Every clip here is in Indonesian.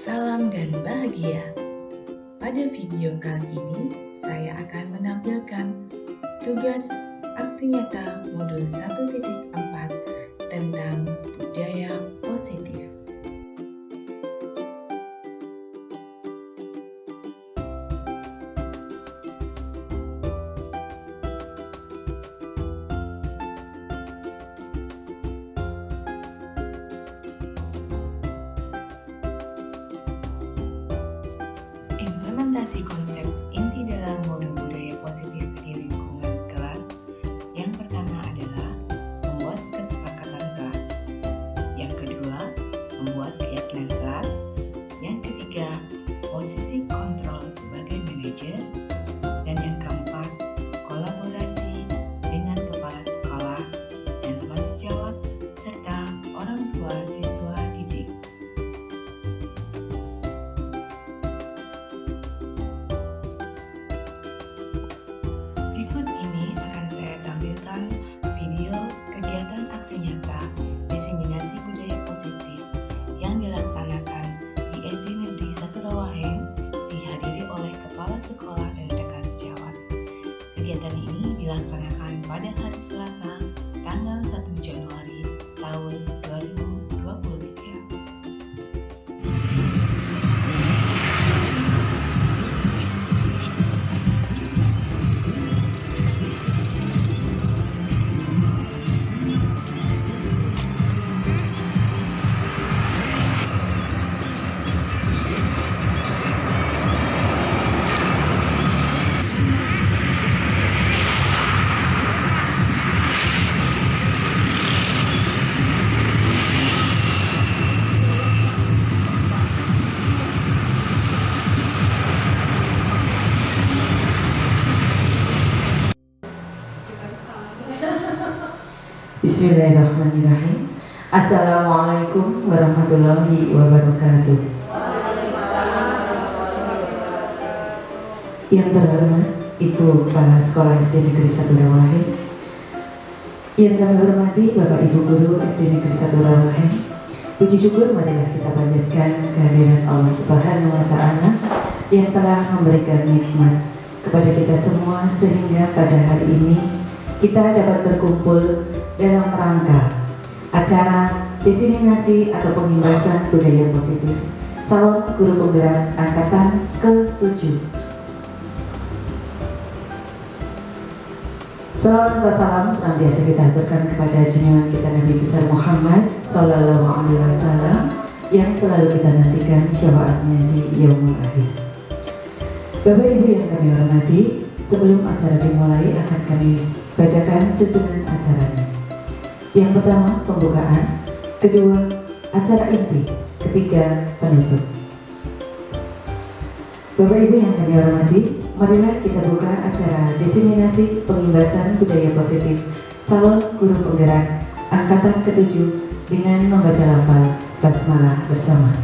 Salam dan bahagia. Pada video kali ini, saya akan menampilkan tugas aksi nyata modul 1.4 tentang budaya positif. Implementasi konsep inti dalam modul budaya positif di lingkungan kelas. Yang pertama adalah membuat kesepakatan kelas. Yang kedua, membuat keyakinan kelas. Yang ketiga, posisi kontrol sebagai manajer. Dan yang keempat, kolaborasi dengan kepala sekolah dan teman sejawat serta orang tua siswa didik. Berikut ini akan saya tampilkan video kegiatan aksi nyata diseminasi budaya positif yang dilaksanakan di SD Negeri 1 Rawaheng, dihadiri oleh kepala sekolah dan rekan sejawat. Kegiatan ini dilaksanakan pada hari Selasa, tanggal 1 Januari tahun 2023. Bismillahirrahmanirrahim. Assalamualaikum warahmatullahi wabarakatuh. Yang terhormat Ibu Kepala Sekolah SD Negeri 1 Rawaheng, yang kami hormati Bapak Ibu Guru SD Negeri 1 Rawaheng, puji syukur marilah kita panjatkan kehadiran Allah Subhanahu wa Ta'ala yang telah memberikan nikmat kepada kita semua sehingga pada hari ini kita dapat berkumpul dalam rangka acara diseminasi atau pengimbasan budaya positif calon guru penggerak angkatan ke-7. Salawat serta salam senantiasa kita aturkan kepada junjungan kita Nabi besar Muhammad Sallallahu Alaihi Wasallam yang selalu kita nantikan syafaatnya di yaumul akhir. Bapak Ibu yang kami hormati, sebelum acara dimulai akan kami bacakan susunan acaranya. Yang pertama, pembukaan. Kedua, acara inti. Ketiga, penutup. Bapak Ibu yang kami hormati, marilah kita buka acara diseminasi pengimbasan budaya positif calon guru penggerak angkatan ke-7 dengan membaca lafal basmalah bersama.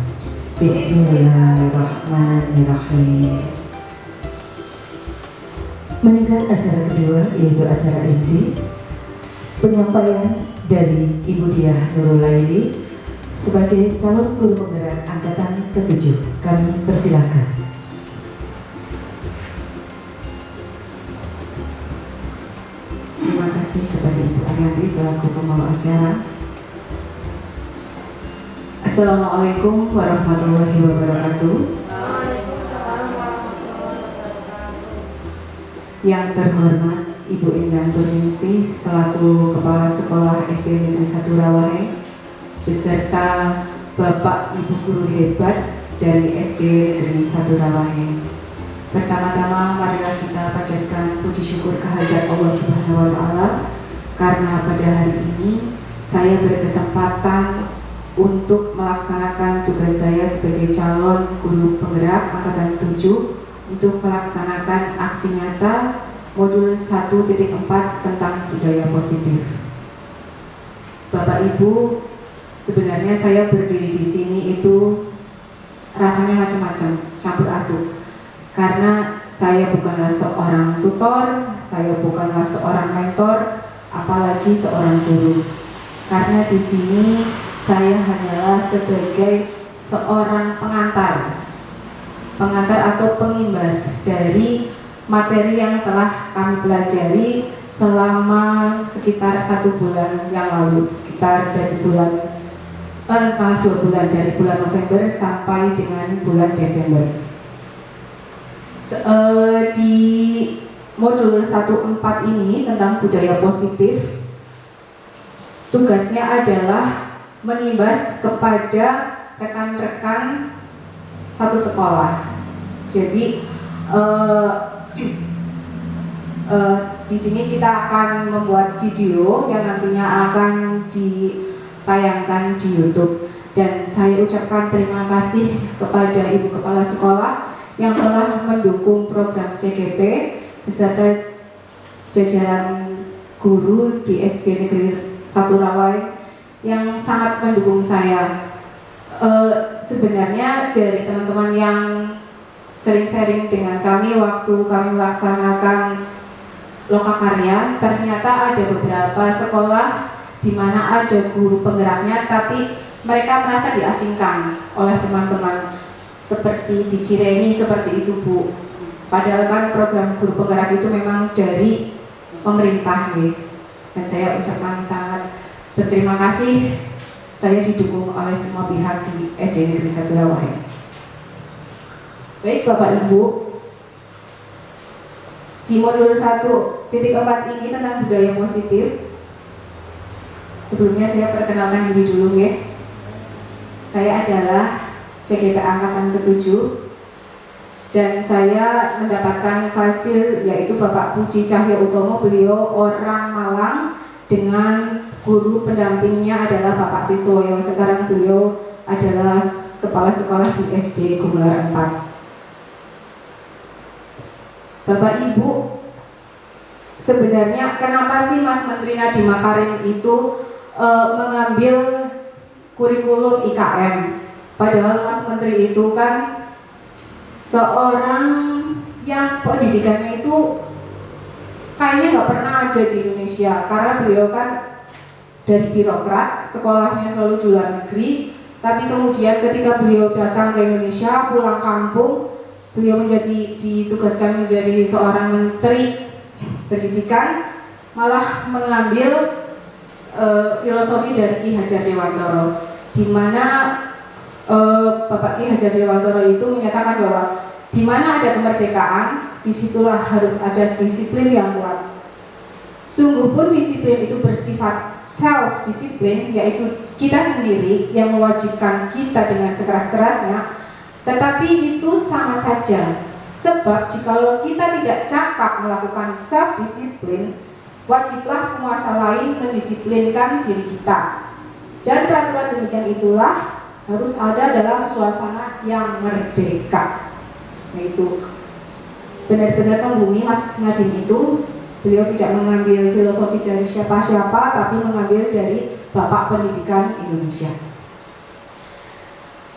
Bismillahirrahmanirrahim. Meningkat acara kedua, yaitu acara inti, penyampaian dari Ibu Diah Nurul Laili sebagai calon guru penggerak angkatan ke-7. Kami persilakan. Terima kasih kepada Ibu Arianti selaku pembawa acara. Assalamualaikum warahmatullahi wabarakatuh. Yang terhormat Ibu Indah Turningsih selaku Kepala Sekolah SD Negeri 1 Rawaheng beserta Bapak Ibu Guru hebat dari SD Negeri 1 Rawaheng. Pertama-tama marilah kita panjatkan puji syukur kehadirat Allah Subhanahu wa Ta'ala karena pada hari ini saya berkesempatan untuk melaksanakan tugas saya sebagai calon guru penggerak angkatan 7 untuk melaksanakan aksi nyata modul 1.4 tentang budaya positif. Bapak Ibu, sebenarnya saya berdiri di sini itu rasanya macam-macam, campur aduk. Karena saya bukanlah seorang tutor, saya bukanlah seorang mentor, apalagi seorang guru. Karena di sini saya hanyalah sebagai seorang pengantar atau pengimbas dari materi yang telah kami pelajari selama sekitar 1 bulan yang lalu, sekitar dari bulan 2 bulan, dari bulan November sampai dengan bulan Desember. Di modul 1.4 ini tentang budaya positif, tugasnya adalah mengimbas kepada rekan-rekan satu sekolah. Jadi di sini kita akan membuat video yang nantinya akan ditayangkan di YouTube. Dan saya ucapkan terima kasih kepada Ibu Kepala Sekolah yang telah mendukung program CGP beserta jajaran guru di SD Negeri 1 Rawai yang sangat mendukung saya. Sebenarnya dari teman-teman yang sering sharing dengan kami waktu kami melaksanakan lokakarya, ternyata ada beberapa sekolah di mana ada guru penggeraknya, tapi mereka merasa diasingkan oleh teman-teman. Seperti di Cireni seperti itu, Bu. Padahal kan program guru penggerak itu memang dari pemerintah, nih. Dan saya ucapkan sangat berterima kasih, saya didukung oleh semua pihak di SD Negeri 1 Rawai. Baik Bapak Ibu, di modul 1.4 ini tentang budaya positif, sebelumnya saya perkenalkan diri dulu ya. Saya adalah CGP Angkatan ke-7 dan saya mendapatkan fasil yaitu Bapak Puji Cahya Utomo. Beliau orang Malang dengan guru pendampingnya adalah Bapak Siswoyo. Sekarang beliau adalah kepala sekolah di SD Gumelar 4. Bapak Ibu, sebenarnya kenapa sih Mas Menteri Nadiem Makarim itu mengambil kurikulum IKM? Padahal Mas Menteri itu kan seorang yang pendidikannya itu kayaknya nggak pernah ada di Indonesia, karena beliau kan dari birokrat, sekolahnya selalu di luar negeri, tapi kemudian ketika beliau datang ke Indonesia, pulang kampung, beliau ditugaskan menjadi seorang menteri pendidikan, malah mengambil filosofi dari Ki Hajar Dewantoro, di mana Bapak Ki Hajar Dewantoro itu menyatakan bahwa di mana ada kemerdekaan, disitulah harus ada disiplin yang kuat. Sungguh pun disiplin itu bersifat self-disiplin, yaitu kita sendiri yang mewajibkan kita dengan sekeras-kerasnya. Tetapi itu sama saja, sebab jikalau kita tidak cakap melakukan self-disiplin, wajiblah penguasa lain mendisiplinkan diri kita. Dan peraturan demikian itulah harus ada dalam suasana yang merdeka. Yaitu benar-benar membumi Mas Nadiem itu, beliau tidak mengambil filosofi dari siapa-siapa, tapi mengambil dari Bapak Pendidikan Indonesia.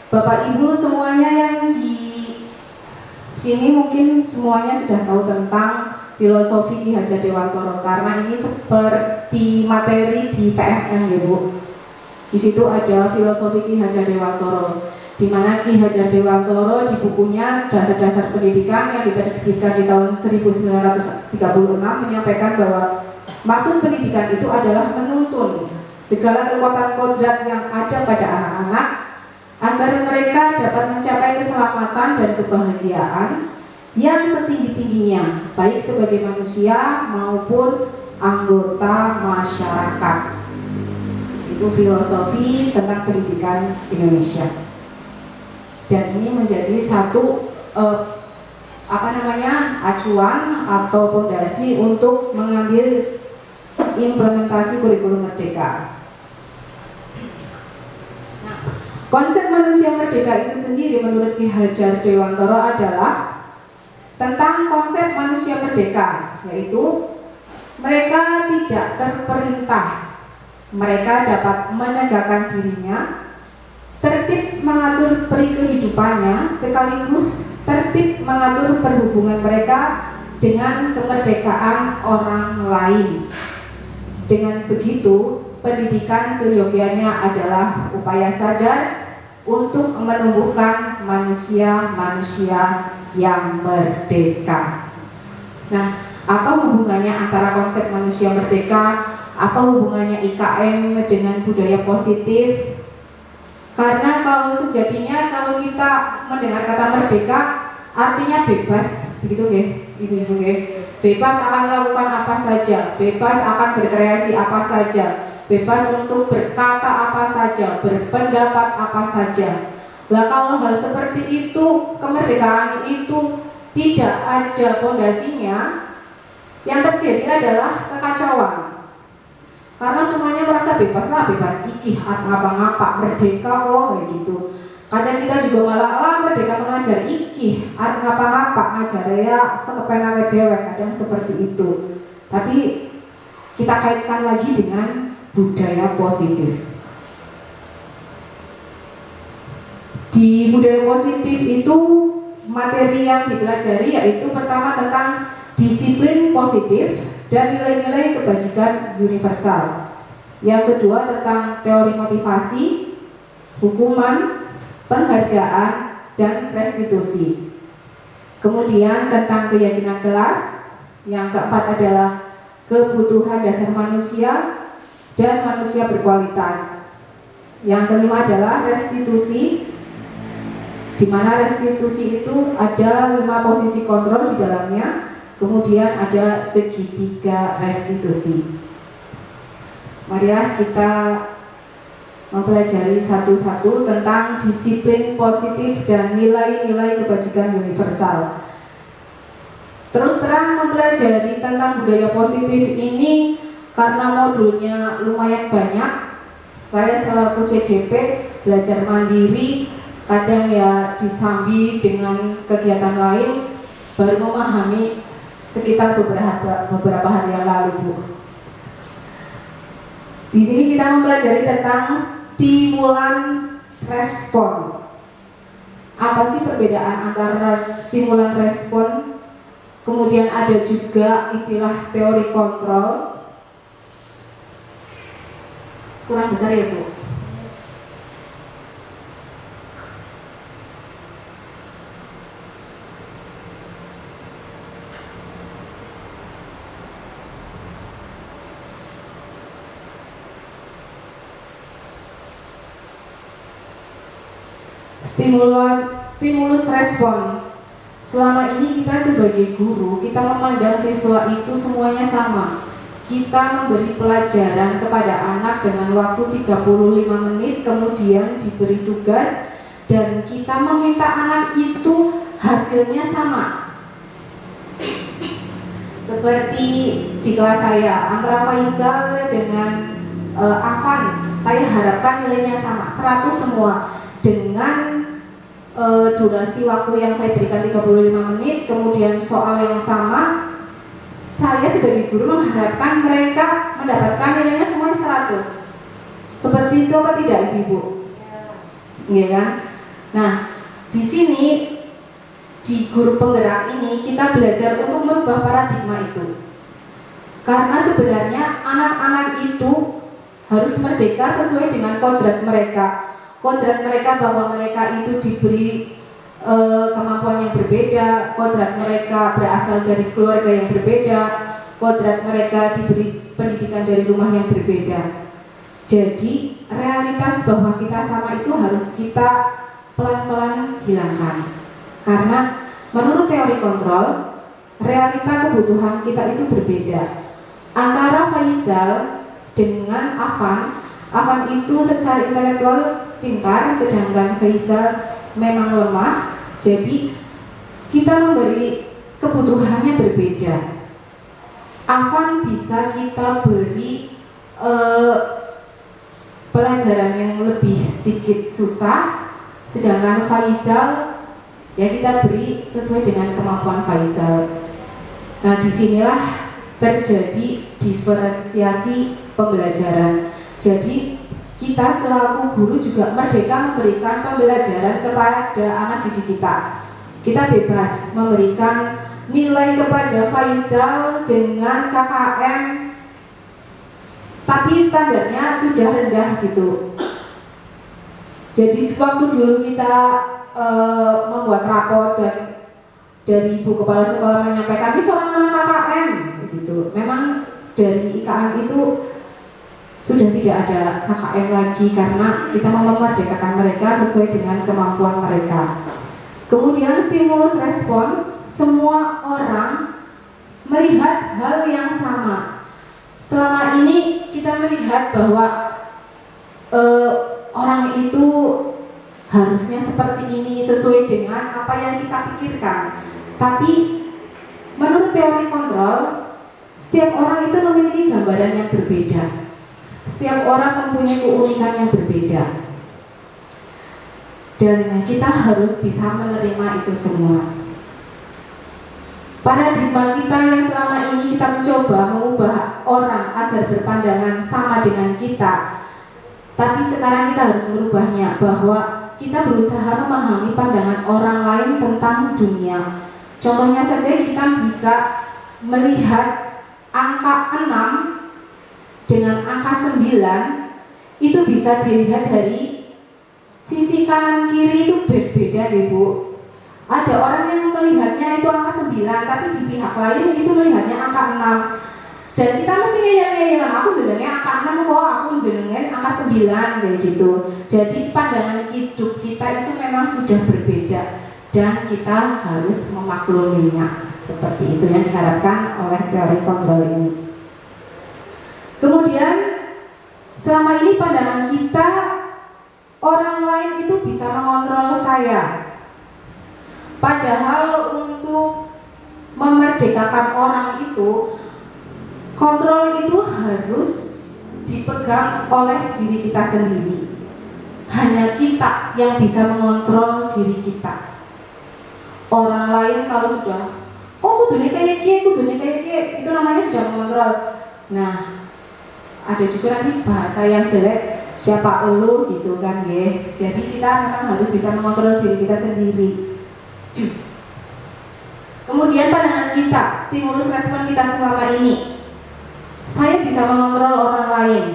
Bapak Ibu semuanya yang di sini mungkin semuanya sudah tahu tentang filosofi Ki Hajar Dewantoro, karena ini seperti materi di PMN ya Bu. Di situ ada filosofi Ki Hajar Dewantoro, di mana Ki Hajar Dewantoro di bukunya Dasar-Dasar Pendidikan yang diterbitkan di tahun 1936 menyampaikan bahwa maksud pendidikan itu adalah menuntun segala kekuatan kodrat yang ada pada anak-anak agar mereka dapat mencapai keselamatan dan kebahagiaan yang setinggi-tingginya, baik sebagai manusia maupun anggota masyarakat. Itu filosofi tentang pendidikan Indonesia. Dan ini menjadi satu acuan atau fondasi untuk mengambil implementasi kurikulum merdeka. Konsep manusia merdeka itu sendiri menurut Ki Hajar Dewantoro adalah tentang konsep manusia merdeka, yaitu mereka tidak terperintah, mereka dapat menegakkan dirinya, tertib mengatur peri kehidupannya, sekaligus tertib mengatur perhubungan mereka dengan kemerdekaan orang lain. Dengan begitu, pendidikan seyogianya adalah upaya sadar untuk menumbuhkan manusia-manusia yang merdeka. Nah, apa hubungannya antara konsep manusia merdeka, apa hubungannya IKM dengan budaya positif? Karena kalau sejatinya kalau kita mendengar kata merdeka artinya bebas, begitu nggih, ibu-ibu nggih? Bebas akan melakukan apa saja, bebas akan berkreasi apa saja, bebas untuk berkata apa saja, berpendapat apa saja. Lah kalau hal seperti itu, kemerdekaan itu tidak ada pondasinya, yang terjadi adalah kekacauan. Karena semuanya merasa bebas lah, bebas ikih, ngapa-ngapa, merdeka kok, kayak gitu. Kadang kita juga malah merdeka mengajar ikih, ngapa-ngapa, ngajar ya sekepenake dewek, kadang seperti itu. Tapi kita kaitkan lagi dengan budaya positif. Di budaya positif itu materi yang dipelajari yaitu pertama tentang disiplin positif dan nilai-nilai kebajikan universal. Yang kedua tentang teori motivasi, hukuman, penghargaan, dan restitusi. Kemudian tentang keyakinan kelas. Yang keempat adalah kebutuhan dasar manusia dan manusia berkualitas. Yang kelima adalah restitusi, di mana restitusi itu ada 5 posisi kontrol di dalamnya. Kemudian ada segitiga restitusi. Marilah kita mempelajari satu-satu tentang disiplin positif dan nilai-nilai kebajikan universal. Terus terang mempelajari tentang budaya positif ini karena modulnya lumayan banyak. Saya selaku CGP belajar mandiri, kadang ya disambi dengan kegiatan lain, baru memahami sekitar beberapa hari yang lalu, Bu. Di sini kita mempelajari tentang stimulan respon. Apa sih perbedaan antara stimulan respon? Kemudian ada juga istilah teori kontrol. Kurang besar ya, Bu? Stimulus respon. Selama ini kita sebagai guru, kita memandang siswa itu semuanya sama. Kita memberi pelajaran kepada anak dengan waktu 35 menit, kemudian diberi tugas, dan kita meminta anak itu hasilnya sama. Seperti di kelas saya, antara Faizal dengan Afan, saya harapkan nilainya sama, 100 semua. Dengan durasi waktu yang saya berikan 35 menit, kemudian soal yang sama, saya sebagai guru mengharapkan mereka mendapatkan nilainya semuanya 100. Seperti itu apa tidak, Ibu? Iya kan? Nah, di sini di guru penggerak ini kita belajar untuk merubah paradigma itu. Karena sebenarnya anak-anak itu harus merdeka sesuai dengan kodrat mereka. Kodrat mereka bahwa mereka itu diberi kemampuan yang berbeda, kodrat mereka berasal dari keluarga yang berbeda, kodrat mereka diberi pendidikan dari rumah yang berbeda. Jadi realitas bahwa kita sama itu harus kita pelan-pelan hilangkan. Karena menurut teori kontrol, realita kebutuhan kita itu berbeda. Antara Faizal dengan Afan itu secara intelektual pintar, sedangkan Faizal memang lemah. Jadi kita memberi kebutuhannya berbeda. Afan bisa kita beri pelajaran yang lebih sedikit susah, sedangkan Faizal ya kita beri sesuai dengan kemampuan Faizal. Nah, disinilah terjadi diferensiasi pembelajaran. Jadi kita selaku guru juga merdeka memberikan pembelajaran kepada anak didik kita. Kita bebas memberikan nilai kepada Faizal dengan KKM, tapi standarnya sudah rendah gitu. Jadi waktu dulu kita membuat rapor dan dari Ibu Kepala Sekolah menyampaikan ini seorang anak KKN begitu. Memang dari IKM itu sudah tidak ada KKN lagi karena kita mau memerdekakan mereka sesuai dengan kemampuan mereka. Kemudian stimulus respon, semua orang melihat hal yang sama. Selama ini kita melihat bahwa orang itu harusnya seperti ini sesuai dengan apa yang kita pikirkan. Tapi menurut teori kontrol, setiap orang itu memiliki gambaran yang berbeda. Setiap orang mempunyai keunikan yang berbeda. Dan kita harus bisa menerima itu semua. Paradigma kita yang selama ini kita mencoba mengubah orang agar berpandangan sama dengan kita. Tapi sekarang kita harus merubahnya, bahwa kita berusaha memahami pandangan orang lain tentang dunia. Contohnya saja kita bisa melihat angka 6 dengan angka 9 itu bisa dilihat dari sisi kanan kiri itu berbeda deh Bu. Ada orang yang melihatnya itu angka 9, tapi di pihak lain itu melihatnya angka 6. Dan kita mesti ngeyel-ngeyelan, aku dengarnya angka 6 kok, aku dengarnya angka 9 kayak gitu. Jadi pandangan hidup kita itu memang sudah berbeda dan kita harus memakluminya. Seperti itu yang diharapkan oleh teori kontrol ini. Kemudian selama ini pandangan kita, orang lain itu bisa mengontrol saya. Padahal untuk memerdekakan orang itu, kontrol itu harus dipegang oleh diri kita sendiri. Hanya kita yang bisa mengontrol diri kita. Orang lain kalau sudah, oh kudunya kayak gini, itu namanya sudah mengontrol. Nah, ada juga nanti bahasa yang jelek, siapa elu gitu kan ya. Jadi kita memang harus bisa mengontrol diri kita sendiri. Kemudian pandangan kita, stimulus respon kita selama ini, saya bisa mengontrol orang lain.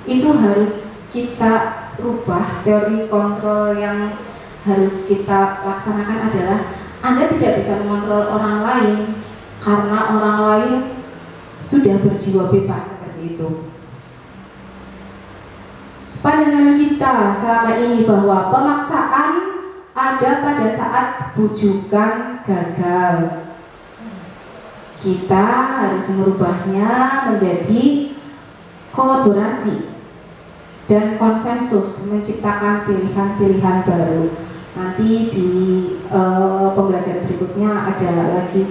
Itu harus kita rubah. Teori kontrol yang harus kita laksanakan adalah Anda tidak bisa mengontrol orang lain karena orang lain sudah berjiwa bebas seperti itu. Pandangan kita selama ini bahwa pemaksaan ada pada saat bujukan gagal. Kita harus merubahnya menjadi kolaborasi dan konsensus, menciptakan pilihan-pilihan baru. Nanti di pembelajaran berikutnya ada lagi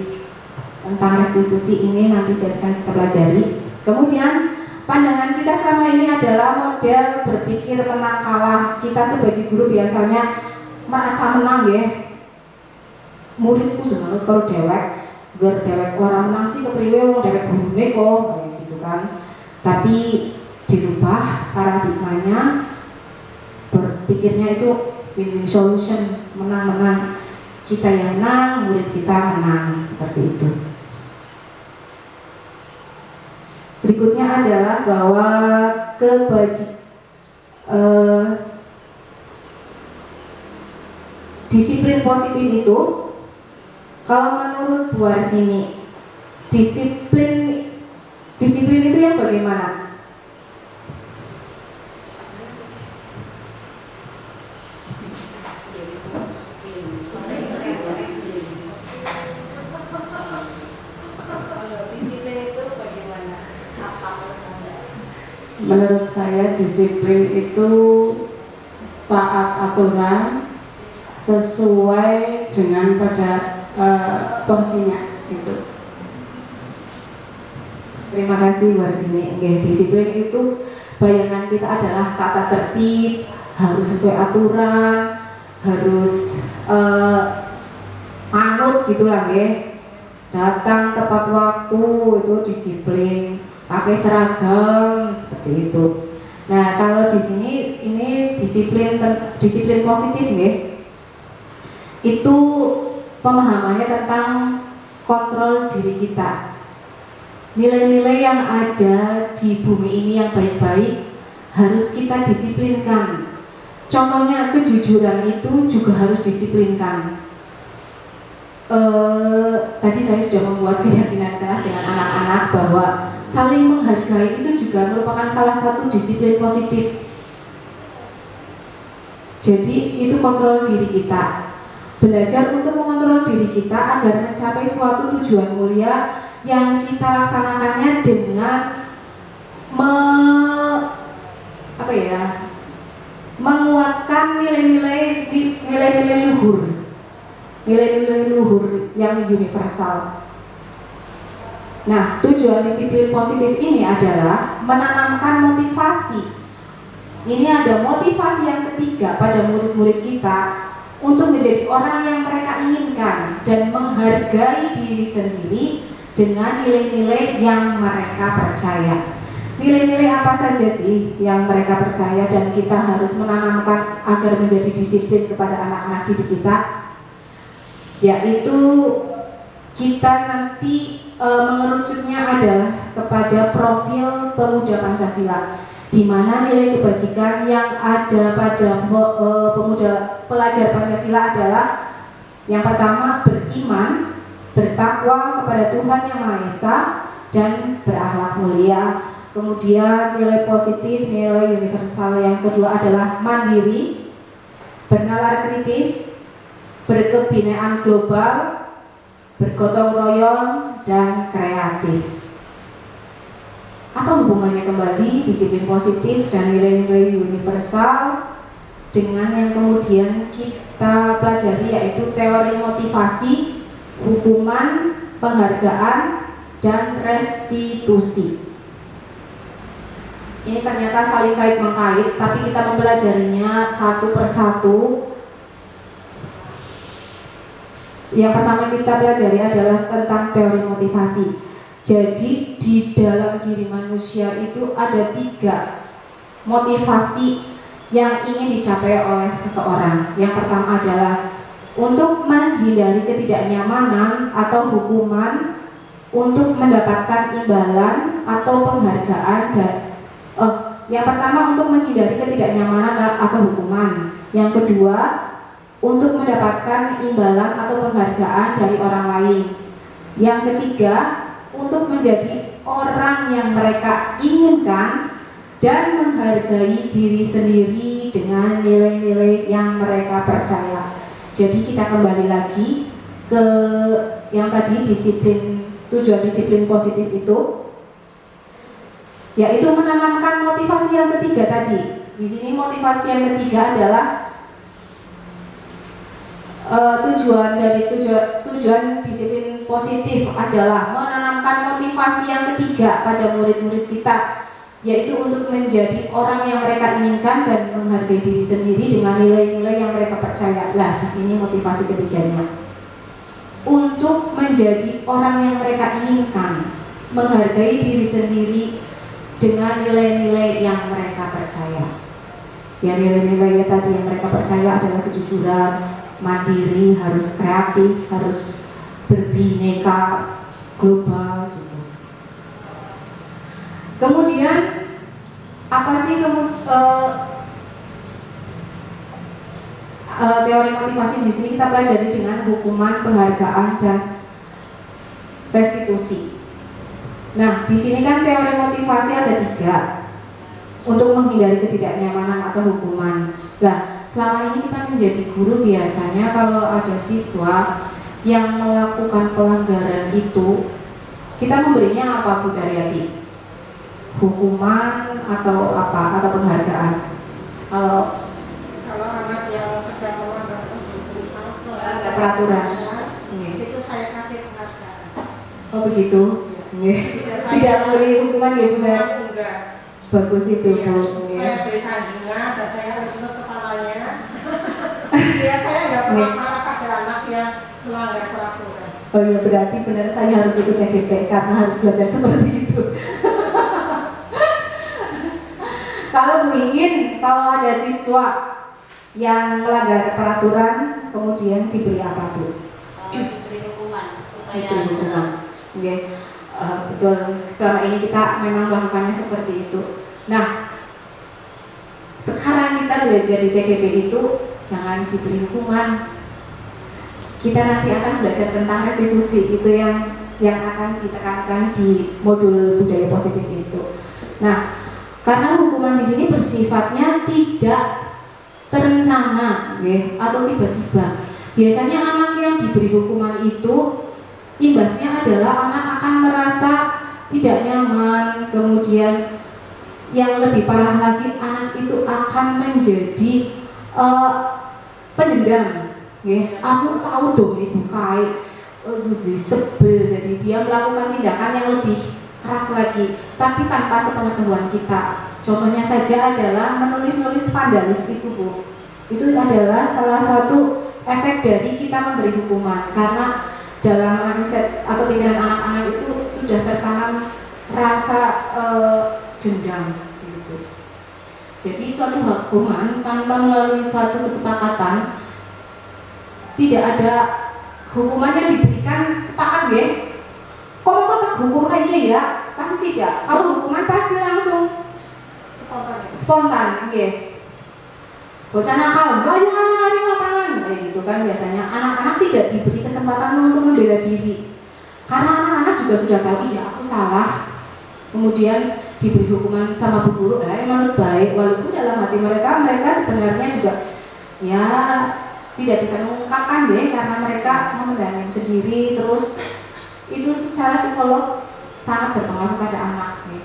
tentang restitusi, ini nanti akan kita pelajari. Kemudian pandangan kita selama ini adalah model berpikir menang kalah. Kita sebagai guru biasanya merasa menang ya. Muridku dengan kalau dewek, ger dewek orang menang sih kepriwe wong dewek gurune kok gitu kan. Tapi dirubah paradigmanya, berpikirnya itu win-win solution, menang-menang. Kita yang menang, murid kita menang, seperti itu. Berikutnya adalah bahwa disiplin positif itu, kalau menurut Bu Arsini, disiplin itu yang bagaimana? Menurut saya disiplin itu taat aturan sesuai dengan pada porsinya itu. Terima kasih Bu Arsini. Disiplin itu bayangan kita adalah tata tertib, harus sesuai aturan, harus manut gitulah ya. Datang tepat waktu itu disiplin, pakai seragam seperti itu. Nah, kalau di sini ini disiplin positif ya. Itu pemahamannya tentang kontrol diri kita. Nilai-nilai yang ada di bumi ini yang baik-baik harus kita disiplinkan Contohnya kejujuran itu juga harus disiplinkan. Tadi saya sudah membuat keyakinan keras dengan anak-anak bahwa saling menghargai itu juga merupakan salah satu disiplin positif. Jadi itu kontrol diri kita. Belajar untuk mengontrol diri kita agar mencapai suatu tujuan mulia yang kita laksanakannya dengan menguatkan nilai-nilai luhur yang universal. Nah, tujuan disiplin positif ini adalah menanamkan motivasi. Ini ada motivasi yang ketiga pada murid-murid kita untuk menjadi orang yang mereka inginkan dan menghargai diri sendiri dengan nilai-nilai yang mereka percaya. Nilai-nilai apa saja sih yang mereka percaya dan kita harus menanamkan agar menjadi disiplin kepada anak-anak didik kita? Yaitu kita nanti mengerucutnya adalah kepada profil pemuda Pancasila, di mana nilai kebajikan yang ada pada pemuda pelajar Pancasila adalah yang pertama beriman, bertakwa kepada Tuhan Yang Maha Esa, dan berakhlak mulia. Kemudian nilai positif, nilai universal yang kedua adalah mandiri, bernalar kritis, berkebinaan global, bergotong royong, dan kreatif. Apa hubungannya kembali disiplin positif dan nilai-nilai universal dengan yang kemudian kita pelajari, yaitu teori motivasi, hukuman, penghargaan, dan restitusi. Ini ternyata saling kait-mengkait, tapi kita mempelajarinya satu persatu. Yang pertama kita pelajari adalah tentang teori motivasi. Jadi di dalam diri manusia itu ada 3 motivasi yang ingin dicapai oleh seseorang. Yang pertama adalah untuk menghindari ketidaknyamanan atau hukuman, untuk mendapatkan imbalan atau penghargaan, dan yang pertama untuk menghindari ketidaknyamanan atau hukuman. Yang kedua untuk mendapatkan imbalan atau penghargaan dari orang lain. Yang ketiga untuk menjadi orang yang mereka inginkan dan menghargai diri sendiri dengan nilai-nilai yang mereka percaya. Jadi kita kembali lagi ke yang tadi tujuan disiplin positif itu, yaitu menanamkan motivasi yang ketiga tadi. Di sini motivasi yang ketiga adalah tujuan disiplin positif adalah menanamkan motivasi yang ketiga pada murid-murid kita, yaitu untuk menjadi orang yang mereka inginkan dan menghargai diri sendiri dengan nilai-nilai yang mereka percaya. Nah, di sini motivasi ketiganya untuk menjadi orang yang mereka inginkan, menghargai diri sendiri dengan nilai-nilai yang mereka percaya. Ya, nilai-nilai tadi yang mereka percaya adalah kejujuran, mandiri, harus kreatif, harus berbineka global gitu. Kemudian apa sih teori motivasi? Di sini kita pelajari dengan hukuman, penghargaan, dan restitusi. Nah, di sini kan teori motivasi ada 3 untuk menghindari ketidaknyamanan atau hukuman. Nah, selama ini kita menjadi guru biasanya kalau ada siswa yang melakukan pelanggaran itu, kita memberinya apa, Bu Daryati? Hukuman atau apa, atau penghargaan? Kalau anak yang sedang melanggar peraturan, itu saya kasih penghargaan. oh begitu? Tidak memberi hukuman ya, Bu? Enggak. Bagus itu, Iya, Bu. saya beri sanjungan dan saya lulus kepalanya. Ya, saya nggak pernah marah pada anak yang melanggar peraturan. Oh iya, berarti benar saya harus ikut CGP karena harus belajar seperti itu. Kalau ada siswa yang melanggar peraturan, kemudian diberi apa, Bu? Diberi hukuman supaya Diberi hukuman. Oke. Betul, selama ini kita memang melakukannya seperti itu. Nah, sekarang kita kita belajar di CGP itu jangan diberi hukuman. Kita nanti akan belajar tentang restitusi, itu yang akan ditekankan di modul budaya positif itu. Nah, karena hukuman di sini bersifatnya tidak terencana, ya, atau tiba-tiba. Biasanya anak yang diberi hukuman itu imbasnya adalah anak akan merasa tidak nyaman, kemudian yang lebih parah lagi anak itu akan menjadi pendendam. Ya, aku tahu dong ibu kai, sebel, jadi dia melakukan tindakan yang lebih keras lagi, tapi tanpa sepengetahuan kita. Contohnya saja adalah menulis-nulis vandalis itu, Bu. Itu adalah salah satu efek dari kita memberi hukuman, karena dalam mindset atau pikiran anak-anak itu sudah tertanam rasa dendam gitu. Jadi suatu hukuman tanpa melalui suatu kesepakatan, tidak ada hukuman yang diberikan sepakat, ya. Kalau tak hukum kayak gini ya, pasti tidak. Kalau hukuman pasti langsung spontan, ya. Bocah nakal, melayu lari lapangan, kayak gitu kan biasanya. Anak-anak tidak diberi kesempatan untuk membela diri, karena anak-anak juga sudah tahu, iya aku salah. Kemudian diberi hukuman sama bu guru, menurut baik, walaupun dalam hati mereka sebenarnya juga ya tidak bisa mengungkapkan deh, karena mereka memendam sendiri. Terus itu secara psikolog sangat berpengaruh pada anak, ya,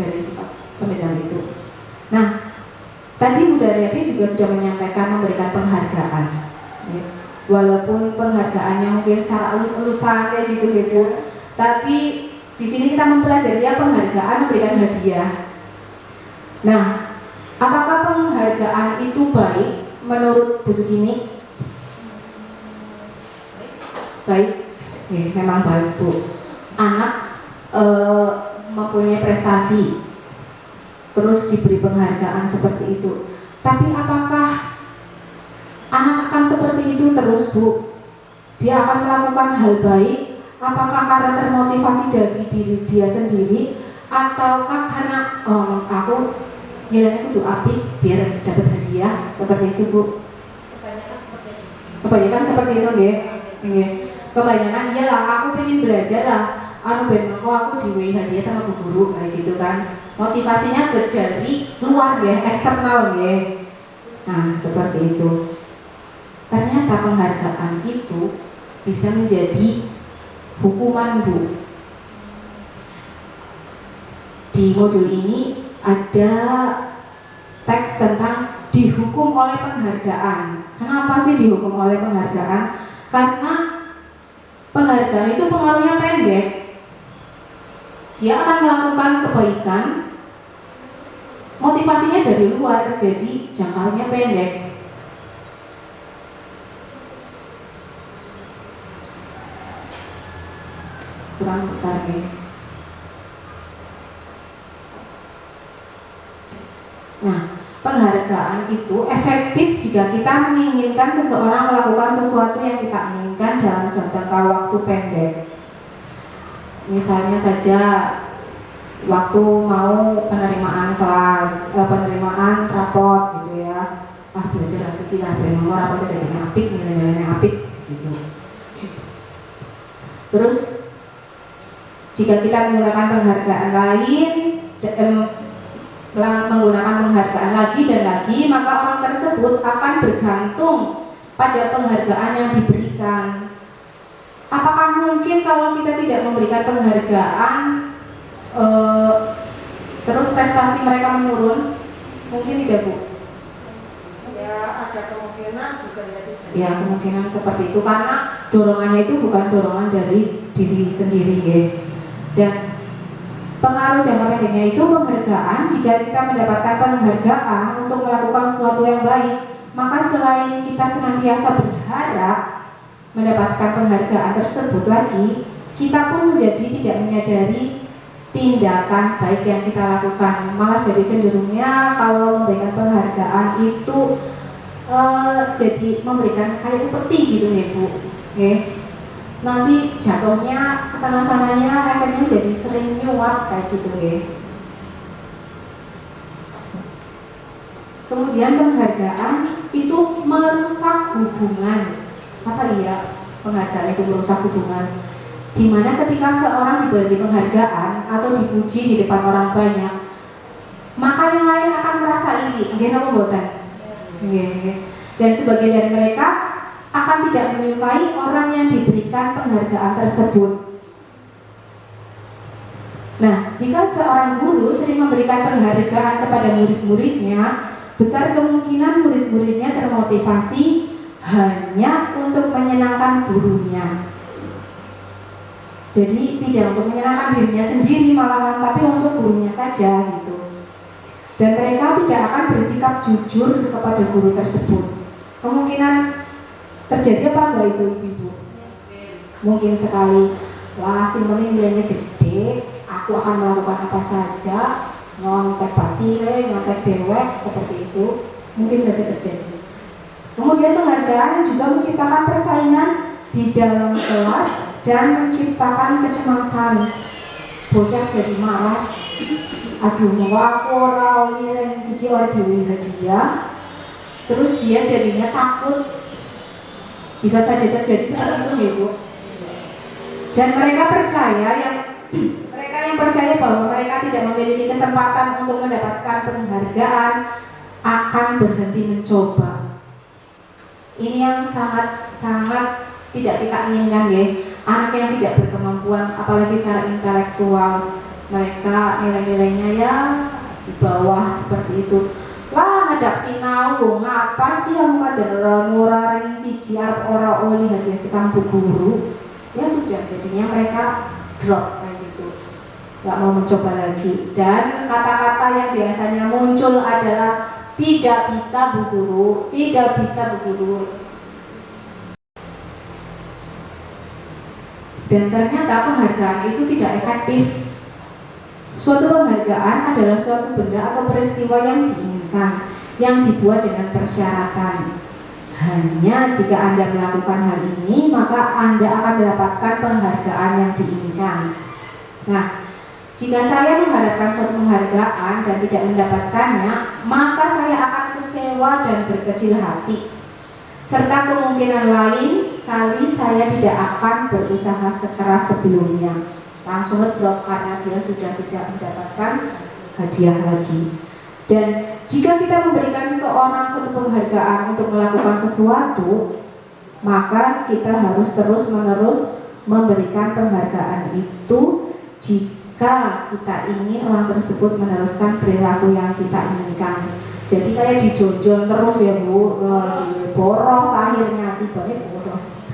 dari sifat pendendam itu. Nah, tadi Bu Daryati juga sudah menyampaikan memberikan penghargaan, ya. Walaupun penghargaannya mungkin secara elus-elusan kayak gitu, ya Bu, tapi di sini kita mempelajari ya penghargaan, memberikan hadiah. Nah, apakah penghargaan itu baik menurut Bu Sugini? Baik, ya, memang baik, Bu. Anak mempunyai prestasi, terus diberi penghargaan seperti itu. Tapi apakah anak akan seperti itu terus, Bu? Dia akan melakukan hal baik, apakah karena termotivasi dari diri dia sendiri, ataukah karena aku nilainya kudu apik biar dapat hadiah, seperti itu, Bu? Kebanyakan seperti itu, ya. Kebanyakan iyalah, aku pengen belajar lah, aku diwehi hadiah sama bu guru, kayak gitu kan. Motivasinya dari luar, ya, eksternal, ya. Nah, seperti itu. Ternyata penghargaan itu bisa menjadi hukuman, Bu. Di modul ini ada teks tentang dihukum oleh penghargaan. Kenapa sih dihukum oleh penghargaan? Karena penghargaan itu pengaruhnya pendek. Dia akan melakukan kebaikan, motivasinya dari luar, jadi jangkauannya pendek. Kurang besar, ya. Nah, penghargaan itu efektif jika kita menginginkan seseorang melakukan sesuatu yang kita inginkan dalam jangka waktu pendek. Misalnya saja waktu mau penerimaan kelas, penerimaan rapot gitu, ya. Belajar asik lah, nomor rapotnya dari apik, nilai-nilainya apik gitu. Terus jika kita menggunakan penghargaan lain, menggunakan penghargaan lagi dan lagi, maka orang tersebut akan bergantung pada penghargaan yang diberikan. Apakah mungkin kalau kita tidak memberikan penghargaan, terus prestasi mereka menurun? Mungkin tidak, Bu? Ya, ada kemungkinan juga, ya, tidak. Ya, kemungkinan seperti itu, karena dorongannya itu bukan dorongan dari diri sendiri, ya. Dan pengaruh jangka pendeknya itu penghargaan. Jika kita mendapatkan penghargaan untuk melakukan sesuatu yang baik, maka selain kita senantiasa berharap mendapatkan penghargaan tersebut lagi, kita pun menjadi tidak menyadari tindakan baik yang kita lakukan. Malah jadi cenderungnya kalau memberikan penghargaan itu jadi memberikan kayak upeti gitu, ya, Bu. Okay. Nanti jatuhnya kesana-sananya efeknya jadi sering nyuap kayak gitu, ya. Kemudian penghargaan itu merusak hubungan. Apa iya penghargaan itu merusak hubungan? Dimana ketika seorang diberi penghargaan atau dipuji di depan orang banyak, maka yang lain akan merasa iri. Nggih napa mboten? Nggih. Dan sebagian dari mereka akan tidak menyukai orang yang diberikan penghargaan tersebut. Nah, jika seorang guru sering memberikan penghargaan kepada murid-muridnya, besar kemungkinan murid-muridnya termotivasi hanya untuk menyenangkan gurunya. Jadi tidak untuk menyenangkan dirinya sendiri malahan, tapi untuk gurunya saja gitu. Dan mereka tidak akan bersikap jujur kepada guru tersebut. Kemungkinan terjadi apa enggak itu ibu-ibu? Mungkin sekali. Wah, si penting nilainya gede, aku akan melakukan apa saja, nyontek batire, nyontek dewek, seperti itu. Mungkin saja terjadi. Kemudian penghargaan juga menciptakan persaingan di dalam kelas dan menciptakan kecemasan. Bocah jadi malas. Aduh, mau aku ora oleh siji ora dhewe hadiah. Terus dia jadinya takut. Bisa saja terjadi seperti itu, Ibu. Dan mereka yang percaya bahwa mereka tidak memiliki kesempatan untuk mendapatkan penghargaan akan berhenti mencoba. Ini yang sangat tidak kita inginkan ya. Anak yang tidak berkemampuan, apalagi secara intelektual, mereka nilai-nilainya ya di bawah seperti itu. Wah, ngadap sinau, ngapa sih yang kader ngurang siji arep ora oli hadiah sekang bu guru. Ya sudah, jadinya mereka drop kayak gitu, nggak mau mencoba lagi. Dan kata-kata yang biasanya muncul adalah tidak bisa bu guru, tidak bisa bu guru. Dan ternyata penghargaan itu tidak efektif. Suatu penghargaan adalah suatu benda atau peristiwa yang diinginkan, yang dibuat dengan persyaratan. Hanya jika Anda melakukan hal ini, maka Anda akan mendapatkan penghargaan yang diinginkan. Nah, jika saya mengharapkan suatu penghargaan dan tidak mendapatkannya, maka saya akan kecewa dan berkecil hati. Serta kemungkinan lain kali saya tidak akan berusaha sekeras sebelumnya. Langsung ngedrop karena dia sudah tidak mendapatkan hadiah lagi. Dan jika kita memberikan seseorang suatu penghargaan untuk melakukan sesuatu, maka kita harus terus-menerus memberikan penghargaan itu jika kita ingin orang tersebut meneruskan perilaku yang kita inginkan. Jadi kayak dijonjol terus ya Bu, boros akhirnya tibanya boros.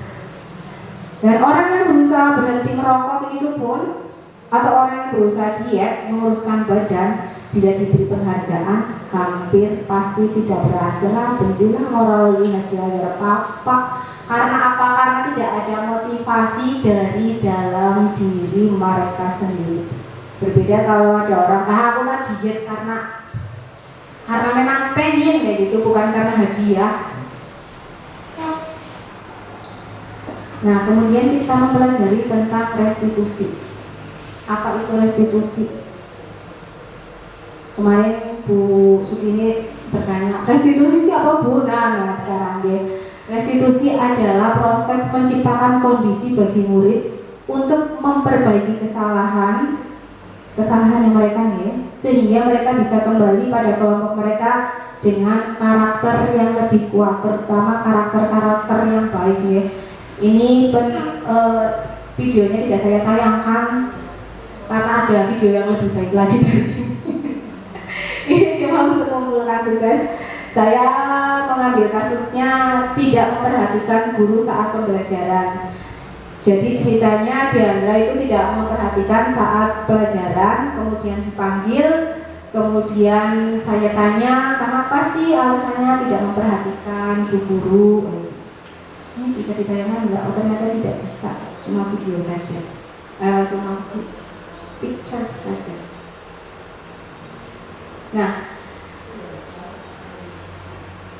Dan orang yang berusaha berhenti merokok itu pun, atau orang yang berusaha diet, menguruskan badan, bila diberi penghargaan hampir pasti tidak berhasil. Alhamdulillah moral hadiah apa? Karena apa? Karena tidak ada motivasi dari dalam diri mereka sendiri. Berbeda kalau ada orang, aku kan diet karena memang pengen kayak gitu, bukan karena hadiah. Nah, kemudian kita mempelajari tentang restitusi. Apa itu restitusi? Kemarin Bu Sutini bertanya, restitusi siapa Bu? Nah sekarang dia, restitusi adalah proses menciptakan kondisi bagi murid untuk memperbaiki kesalahan yang mereka nih, sehingga mereka bisa kembali pada kelompok mereka dengan karakter yang lebih kuat, terutama karakter-karakter yang baik ya. Ini videonya tidak saya tayangkan karena ada video yang lebih baik lagi dari ini. Ini cuma untuk mengumpulkan tugas. Saya mengambil kasusnya tidak memperhatikan guru saat pembelajaran. Jadi ceritanya Diandra itu tidak memperhatikan saat pelajaran, kemudian dipanggil, kemudian saya tanya, kenapa sih alasannya tidak memperhatikan bu guru? Ini bisa dibayangkan enggak? Oh ternyata tidak bisa, cuma video saja, cuma picture saja. Nah,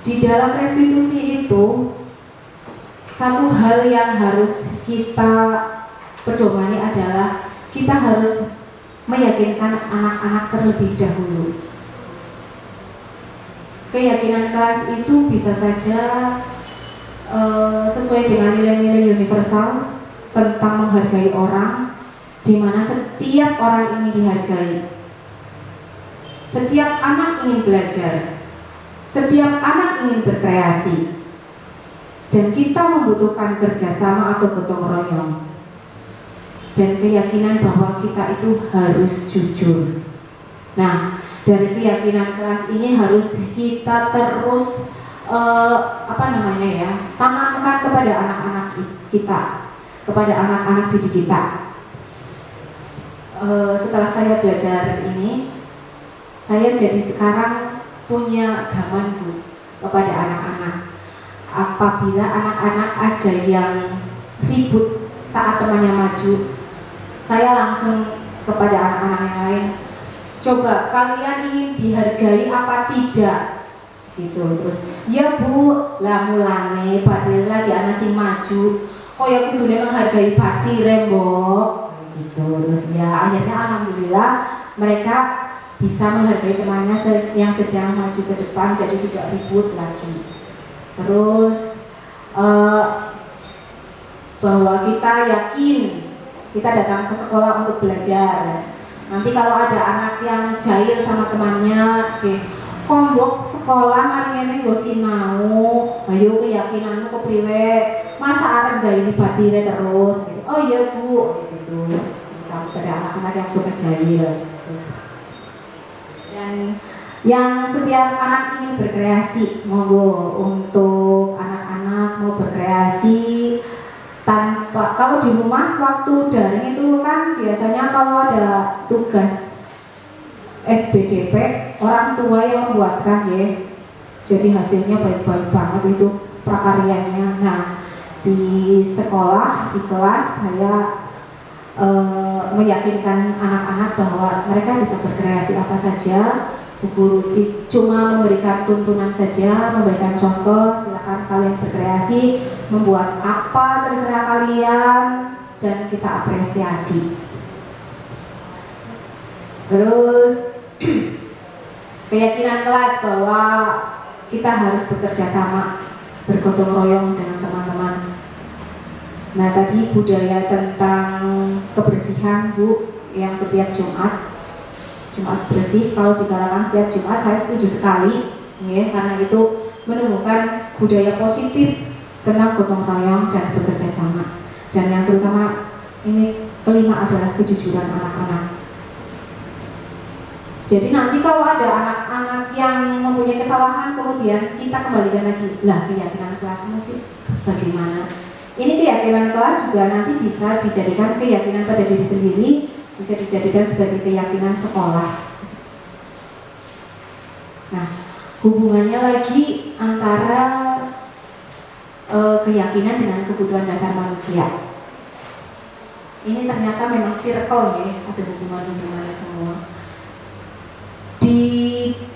di dalam restitusi itu satu hal yang harus kita pedomani adalah kita harus meyakinkan anak-anak terlebih dahulu. keyakinan kelas itu bisa saja sesuai dengan nilai-nilai universal tentang menghargai orang, di mana setiap orang ingin dihargai, setiap anak ingin belajar, setiap anak ingin berkreasi, dan kita membutuhkan kerjasama atau gotong royong, dan keyakinan bahwa kita itu harus jujur. Nah, dari keyakinan kelas ini harus kita terus tanamkan kepada anak-anak kita, kepada anak-anak didik kita. Setelah saya belajar ini, saya jadi sekarang punya gaman Bu kepada anak-anak. Apabila anak-anak ada yang ribut saat temannya maju, saya langsung kepada anak-anak yang lain, coba kalian ingin dihargai apa tidak? Gitu. Terus, ya Bu, lah mulane batir lagi anak sing maju, oh ya kudune menghargai batir Mbok. Gitu. Terus ya akhirnya alhamdulillah mereka bisa menghargai temannya yang sedang maju ke depan, jadi tidak ribut lagi. Terus bahwa kita yakin kita datang ke sekolah untuk belajar. Nanti kalau ada anak yang jahil sama temannya, kombok sekolah hari ini gue sinau, ayo keyakinanmu kepriwe, masa arep jahil batire terus? Gitu. Oh iya Bu, gitu. Kita pada anak-anak yang suka jahil. Dan yang setiap anak ingin berkreasi, monggo untuk anak-anak mau berkreasi tanpa, kalau di rumah waktu daring itu kan biasanya kalau ada tugas SBDP orang tua yang membuatkan ya, jadi hasilnya baik-baik banget itu prakaryanya. Nah di sekolah, di kelas saya meyakinkan anak-anak bahwa mereka bisa berkreasi apa saja. Bu guru cuma memberikan tuntunan saja, memberikan contoh, silakan kalian berkreasi, membuat apa terserah kalian dan kita apresiasi. Terus keyakinan kelas bahwa kita harus bekerja sama, bergotong royong dengan teman-teman. Nah tadi budaya tentang kebersihan Bu, yang setiap Jumat bersih, kalau digalakan setiap Jumat saya setuju sekali ya, karena itu menemukan budaya positif tentang gotong royong dan bekerja sama. Dan yang terutama ini kelima adalah kejujuran anak-anak. Jadi nanti kalau ada anak-anak yang mempunyai kesalahan kemudian kita kembalikan lagi, lah keyakinan kelasmu sih bagaimana? Ini keyakinan kelas juga nanti bisa dijadikan keyakinan pada diri sendiri, bisa dijadikan sebagai keyakinan sekolah. Nah, hubungannya lagi antara keyakinan dengan kebutuhan dasar manusia. Ini ternyata memang circle ya, ada hubungan-hubungannya semua. Di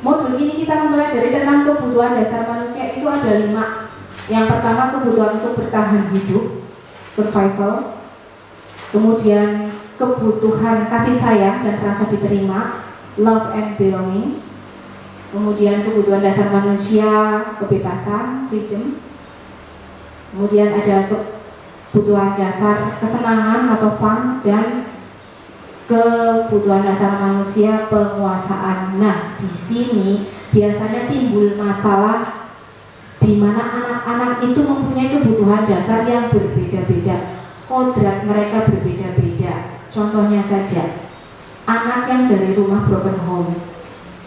modul ini kita mempelajari tentang kebutuhan dasar manusia itu ada 5. Yang pertama kebutuhan untuk bertahan hidup, survival. Kemudian kebutuhan kasih sayang dan rasa diterima, love and belonging. Kemudian kebutuhan dasar manusia, kebebasan, freedom. Kemudian ada kebutuhan dasar kesenangan atau fun, dan kebutuhan dasar manusia, penguasaan. Nah, di sini biasanya timbul masalah di mana anak-anak itu mempunyai kebutuhan dasar yang berbeda-beda, kodrat mereka berbeda-beda. Contohnya saja, anak yang dari rumah broken home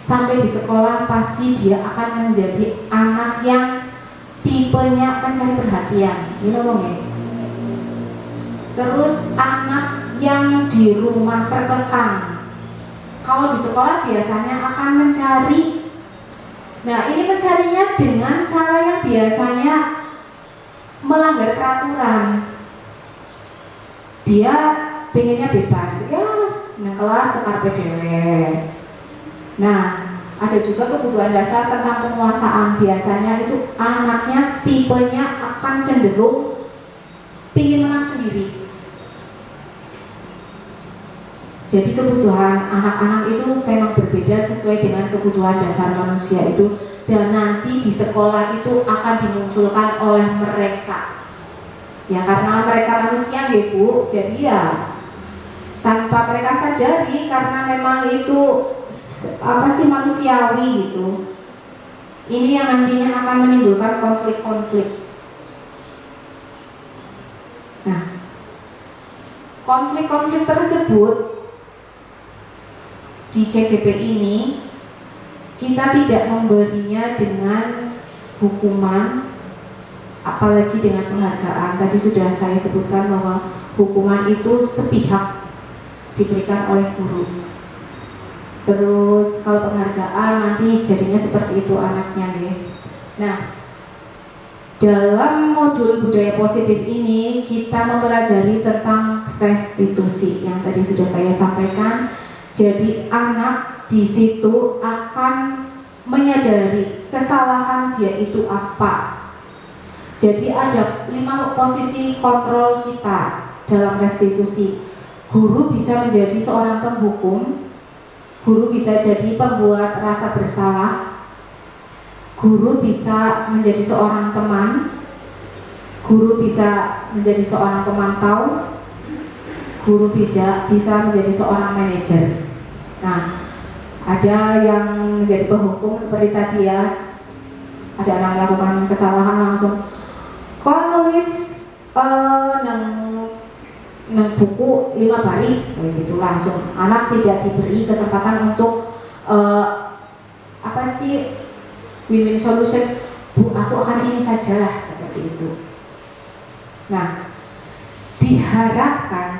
sampai di sekolah pasti dia akan menjadi anak yang tipenya mencari perhatian, you know, ya? Terus anak yang di rumah terkekang, kalau di sekolah biasanya akan mencari. Nah, ini mencarinya dengan cara yang biasanya melanggar peraturan. Dia pengennya bebas, ya, nang kelas sekarpe dhewe. Nah, ada juga kebutuhan dasar tentang penguasaan. Biasanya itu anaknya tipenya akan cenderung ingin menang sendiri. Jadi kebutuhan anak-anak itu memang berbeda sesuai dengan kebutuhan dasar manusia itu, dan nanti di sekolah itu akan dimunculkan oleh mereka. Ya karena mereka manusia ya Bu, jadi ya tanpa mereka sadari karena memang itu manusiawi gitu. Ini yang nantinya akan menimbulkan konflik-konflik. Nah, konflik-konflik tersebut di CGP ini kita tidak memberinya dengan hukuman, apalagi dengan penghargaan. Tadi sudah saya sebutkan bahwa hukuman itu sepihak diberikan oleh guru. Terus kalau penghargaan nanti jadinya seperti itu anaknya deh. Nah, dalam modul budaya positif ini kita mempelajari tentang restitusi yang tadi sudah saya sampaikan. Jadi anak di situ akan menyadari kesalahan dia itu apa. Jadi ada 5 posisi kontrol kita dalam restitusi. Guru bisa menjadi seorang penghukum, guru bisa jadi pembuat rasa bersalah, guru bisa menjadi seorang teman, guru bisa menjadi seorang pemantau, guru bisa menjadi seorang manajer. Nah, ada yang menjadi penghukum seperti tadi ya, ada anak melakukan kesalahan langsung kon nulis nang buku 5 baris kayak gitu langsung. Anak tidak diberi kesempatan untuk win-win solution. Bu, aku akan ini saja seperti itu. Nah, diharapkan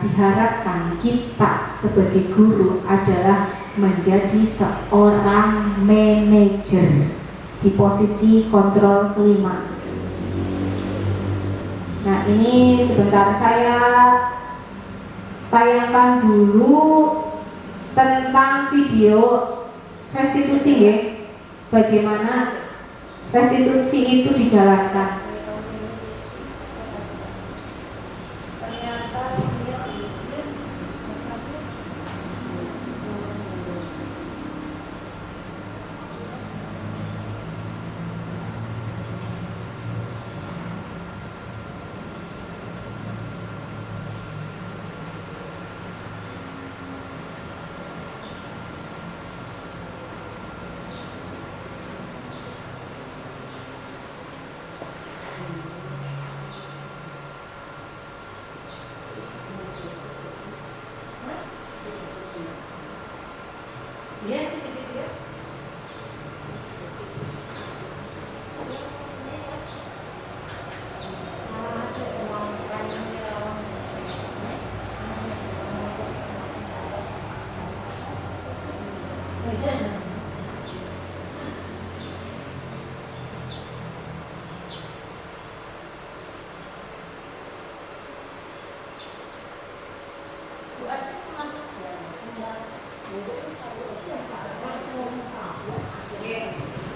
kita sebagai guru adalah menjadi seorang manajer di posisi kontrol kelima. Nah, ini sebentar saya tayangkan dulu tentang video restitusi ya, bagaimana restitusi itu dijalankan.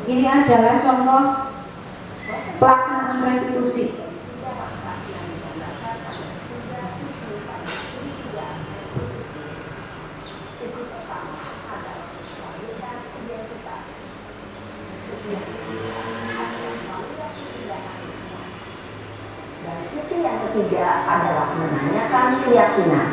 Ini adalah contoh pelaksanaan restitusi. Dan sisi yang ketiga adalah menanyakan keyakinan.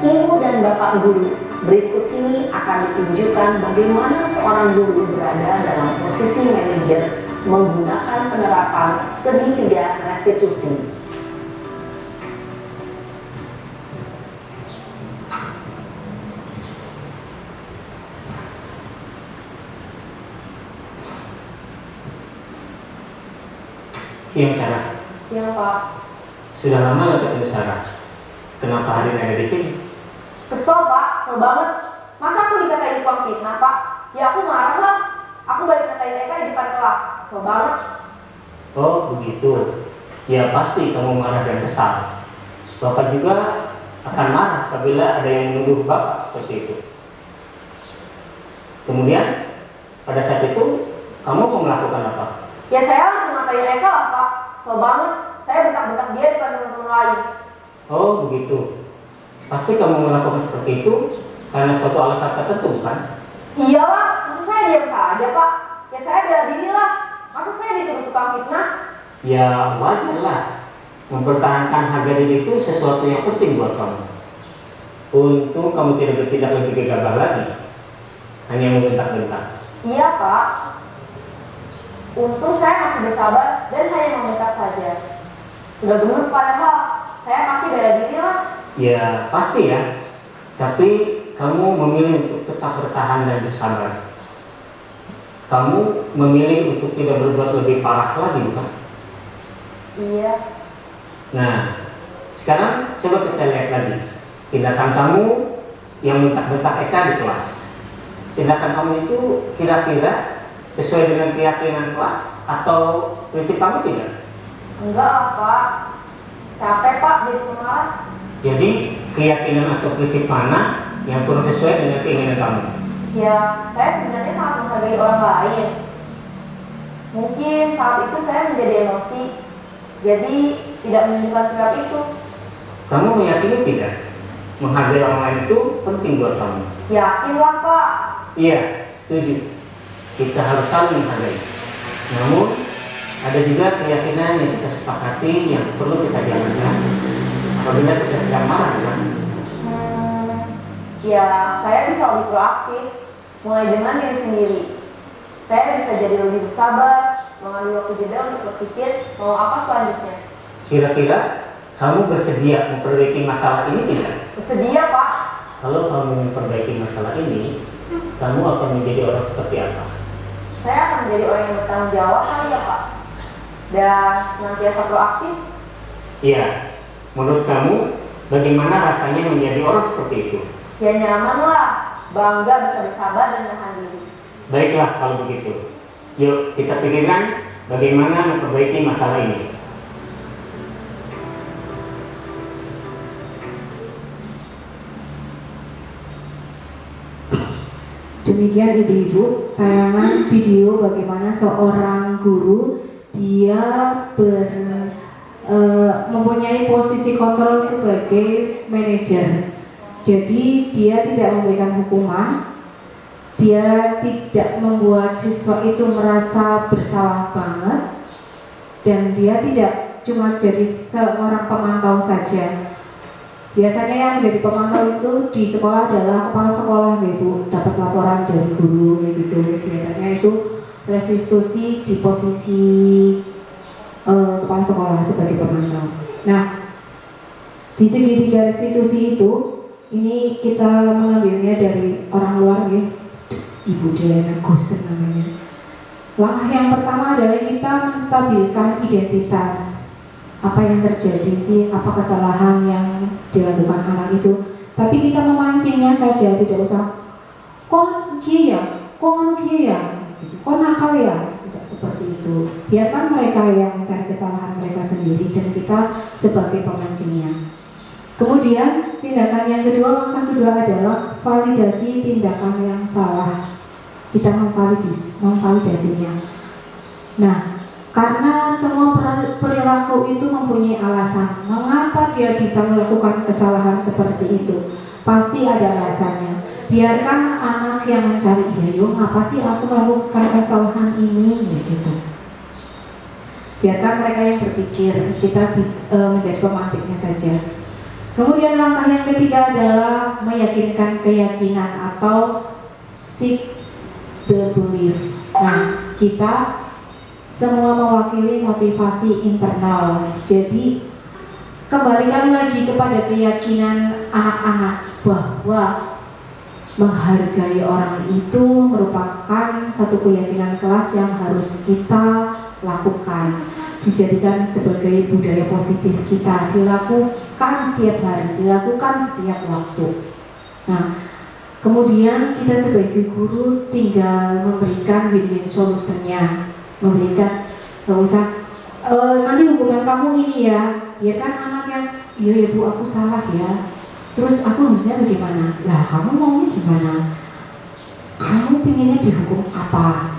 Ibu dan Bapak guru, berikut ini akan ditunjukkan bagaimana seorang guru berada dalam posisi manajer menggunakan penerapan segitiga restitusi. Siang Sarah. Siang Pak. Sudah lama nggak ketemu Sarah. Kenapa hari ini ada di sini? Kesel Pak, kesel banget. Masa aku dikatain tukang fitnah Pak? Ya aku marah lah. Aku balik katain Eka di depan kelas. Kesel banget. Oh begitu. Ya pasti kamu marah dan kesal. Bapak juga akan marah apabila ada yang menuduh Bapak seperti itu. Kemudian pada saat itu kamu mau melakukan apa? Ya saya langsung ngatain Eka lah Pak. Kesel banget. Saya bentak-bentak dia depan teman-teman lain. Oh begitu. pasti kamu melakukan seperti itu karena suatu alasan tertentu, kan? Iyalah, masa saya diam saja Pak? Ya saya bela diri lah. Masa saya dituduh tukang fitnah? Ya wajar lah. Mempertahankan harga diri itu sesuatu yang penting buat kamu. Untung kamu tidak bertindak lebih gegabah lagi, hanya membentak-bentak. Iya Pak. Untung saya masih bersabar dan hanya meminta saja. Sudah gemes padahal, saya pasti bela diri lah. Ya pasti ya. Tapi kamu memilih untuk tetap bertahan dan bersabar. Kamu memilih untuk tidak berbuat lebih parah lagi, bukan? Iya. Nah, sekarang coba kita lihat lagi tindakan kamu yang bentak-bentak Eka di kelas. Tindakan kamu itu kira-kira sesuai dengan keyakinan kelas atau prinsip kamu tidak? Enggak lah Pak. Capek Pak jadi pemarah. Jadi keyakinan atau prinsip mana yang kurang sesuai dengan keinginan kamu? Ya, saya sebenarnya sangat menghargai orang lain. Mungkin saat itu saya menjadi emosi, jadi tidak menunjukkan sikap itu. Kamu meyakini tidak? Menghargai orang lain itu penting buat kamu. Yakinlah Pak. Iya, setuju. Kita harus saling menghargai. Namun, ada juga keyakinan yang kita sepakati yang perlu kita jalankan apabila kita sedang marah, kan? Ya, saya bisa lebih proaktif, mulai dengan diri sendiri. Saya bisa jadi lebih bersabar, mengambil waktu jeda untuk berpikir mau apa selanjutnya. Kira-kira kamu bersedia memperbaiki masalah ini tidak? Bersedia Pak. Kalau kamu memperbaiki masalah ini, kamu akan menjadi orang seperti apa? Saya akan menjadi orang yang bertanggung jawab kali ya Pak. Dan senantiasa proaktif. Iya, menurut kamu bagaimana rasanya menjadi orang seperti itu? Ya nyaman lah, bangga bisa bersabar dan menahan diri. Baiklah kalau begitu. Yuk kita pikirkan bagaimana memperbaiki masalah ini. Demikian ibu-ibu, tayangan video bagaimana seorang guru dia mempunyai posisi kontrol sebagai manajer. Jadi dia tidak memberikan hukuman, dia tidak membuat siswa itu merasa bersalah banget, dan dia tidak cuma jadi seorang pemantau saja. Biasanya yang menjadi pemantau itu di sekolah adalah kepala sekolah, ibu, dapat laporan dari guru gitu. Biasanya itu restitusi di posisi kepala sekolah sebagai pemantau. Nah, di segitiga restitusi itu, ini kita mengambilnya dari orang luar ya, Ibu Diana Gosen namanya. Langkah yang pertama adalah kita menstabilkan identitas. Apa yang terjadi sih, apa kesalahan yang dilakukan anak itu. Tapi kita memancingnya saja, tidak usah kok kia ya, kok anu kia ya, kok nakal ya. Tidak seperti itu. Biarkan mereka yang mencari kesalahan mereka sendiri dan kita sebagai pemancingnya. Kemudian tindakan yang kedua, langkah kedua adalah validasi tindakan yang salah. Kita memvalidasinya. Nah, karena semua perilaku itu mempunyai alasan mengapa dia bisa melakukan kesalahan seperti itu. Pasti ada alasannya. Biarkan anak yang mencari, iya ngapa sih aku melakukan kesalahan ini, gitu. Biarkan mereka yang berpikir, kita bisa menjadi pemantiknya saja. Kemudian langkah yang ketiga adalah meyakinkan keyakinan atau seek the belief. Nah, kita semua mewakili motivasi internal. Jadi kembalikan lagi kepada keyakinan anak-anak bahwa menghargai orang itu merupakan satu keyakinan kelas yang harus kita lakukan, dijadikan sebagai budaya positif kita, dilakukan setiap hari, dilakukan setiap waktu. Nah, kemudian kita sebagai guru tinggal memberikan win-win solutionnya, memberikan, gak usah nanti hukuman kamu ini ya, biarkan anak yang iya ya bu aku salah ya, terus aku harusnya bagaimana? Lah kamu maunya gimana? Kamu pinginnya dihukum apa?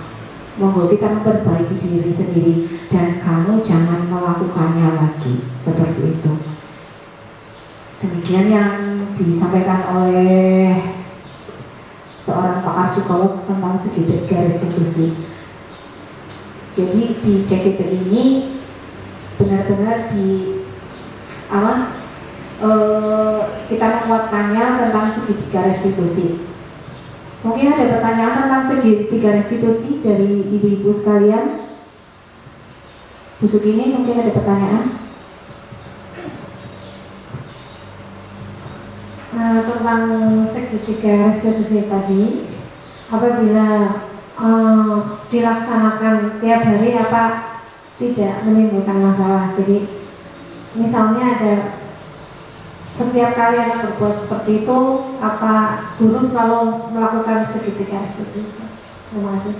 Monggo kita memperbaiki diri sendiri dan kamu jangan melakukannya lagi seperti itu. Demikian yang disampaikan oleh seorang pakar psikolog tentang segitiga restitusi. Jadi di CGP ini benar-benar kita menguatkannya tentang segitiga restitusi. Mungkin ada pertanyaan tentang segitiga restitusi dari ibu-ibu sekalian. Bu Sukini, mungkin ada pertanyaan? Tentang segitiga restitusi tadi, apabila dilaksanakan tiap hari apa tidak menimbulkan masalah. Jadi misalnya ada setiap kali anak berbuat seperti itu, apa guru selalu melakukan segitiga restitusi? Terima kasih.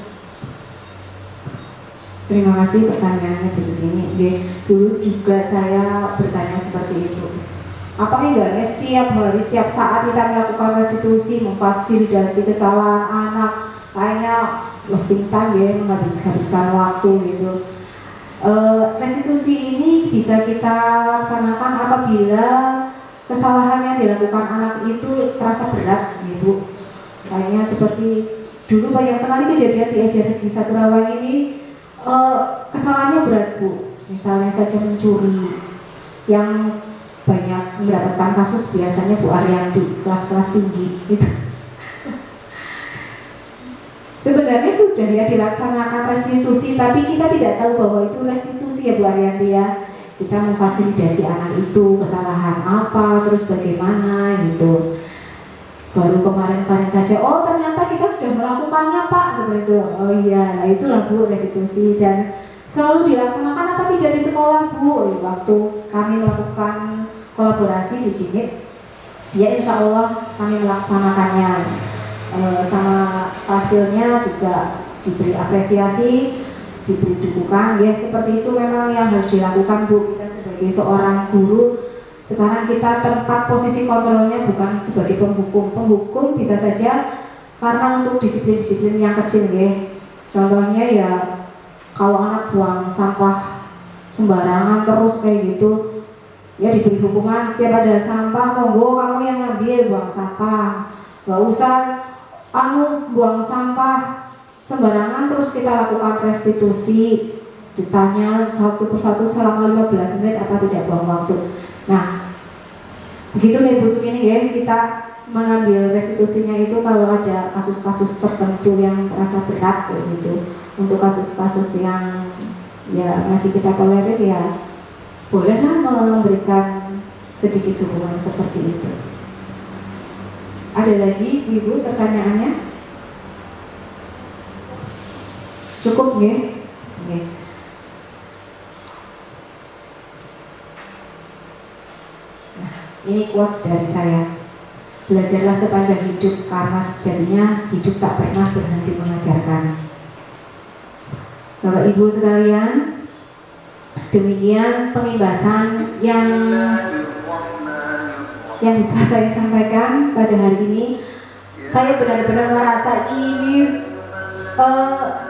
Terima kasih pertanyaannya Bu Sukini. Dulu juga saya bertanya seperti itu. Apakah enggak setiap hari, setiap saat kita melakukan restitusi, memfasilitasi kesalahan anak, kayaknya wasting time ya, menghabiskan waktu gitu. Restitusi ini bisa kita laksanakan apabila kesalahan yang dilakukan anak itu terasa berat, gitu. Kayaknya seperti dulu banyak sekali kejadian di SD Negeri 1 Rawang ini, kesalahannya berat Bu. Misalnya saja mencuri, yang banyak mendapatkan kasus biasanya Bu Arianti, kelas-kelas tinggi, gitu. Sebenarnya sudah ya dilaksanakan restitusi, tapi kita tidak tahu bahwa itu restitusi ya Bu Arianti ya. Kita memfasilitasi anak itu kesalahan apa, terus bagaimana gitu. Baru kemarin-kemarin saja, oh ternyata kita sudah melakukannya Pak, seperti itu. Oh iya, nah itulah Bu restitusi, dan selalu dilaksanakan apa tidak di sekolah Bu. Waktu kami melakukan kolaborasi di Jimit, ya insya Allah kami melaksanakannya. Sama hasilnya juga diberi apresiasi, diberi dukungan, ya seperti itu memang yang harus dilakukan Bu. Kita sebagai seorang guru sekarang kita tempat posisi kontrolnya bukan sebagai penghukum bisa saja karena untuk disiplin-disiplin yang kecil ya. Contohnya ya kalau anak buang sampah sembarangan terus kayak gitu, ya diberi hukuman setiap ada sampah, monggo kamu yang ngambil buang sampah, nggak usah buang sampah sembarangan terus kita lakukan restitusi, ditanya satu persatu selama 15 menit apa tidak buang waktu. Nah, begitu nih Bu Sukini ya, kita mengambil restitusinya itu kalau ada kasus-kasus tertentu yang terasa berat gitu. Untuk kasus-kasus yang ya masih kita tolerir ya bolehlah memberikan sedikit hukuman seperti itu. Ada lagi Ibu pertanyaannya? Cukup nggih? Nggih. Ini quotes dari saya. Belajarlah sepanjang hidup karena sejatinya hidup tak pernah berhenti mengajarkan. Bapak Ibu sekalian, demikian pengibasan yang bisa saya sampaikan pada hari ini. Saya benar-benar merasa ini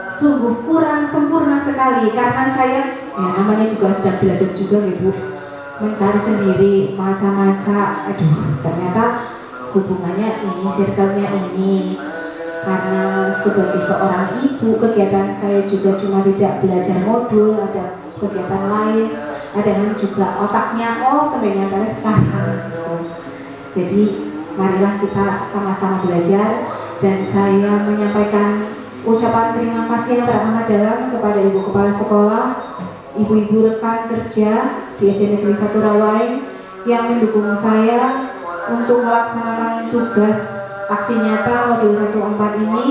sungguh kurang sempurna sekali karena saya ya namanya juga sedang belajar juga ya Bu, mencari sendiri macam-macam. Aduh, ternyata hubungannya ini, circle-nya ini. Karena sebagai seorang ibu, kegiatan saya juga cuma tidak belajar modul, ada kegiatan lain, ada juga otaknya, temennya sekarang gitu. Jadi marilah kita sama-sama belajar, dan saya menyampaikan ucapan terima kasih yang teramat dalam kepada Ibu Kepala Sekolah, ibu-ibu rekan kerja di SD Negeri 1 Rawang yang mendukung saya untuk melaksanakan tugas aksi nyata modul 14 ini.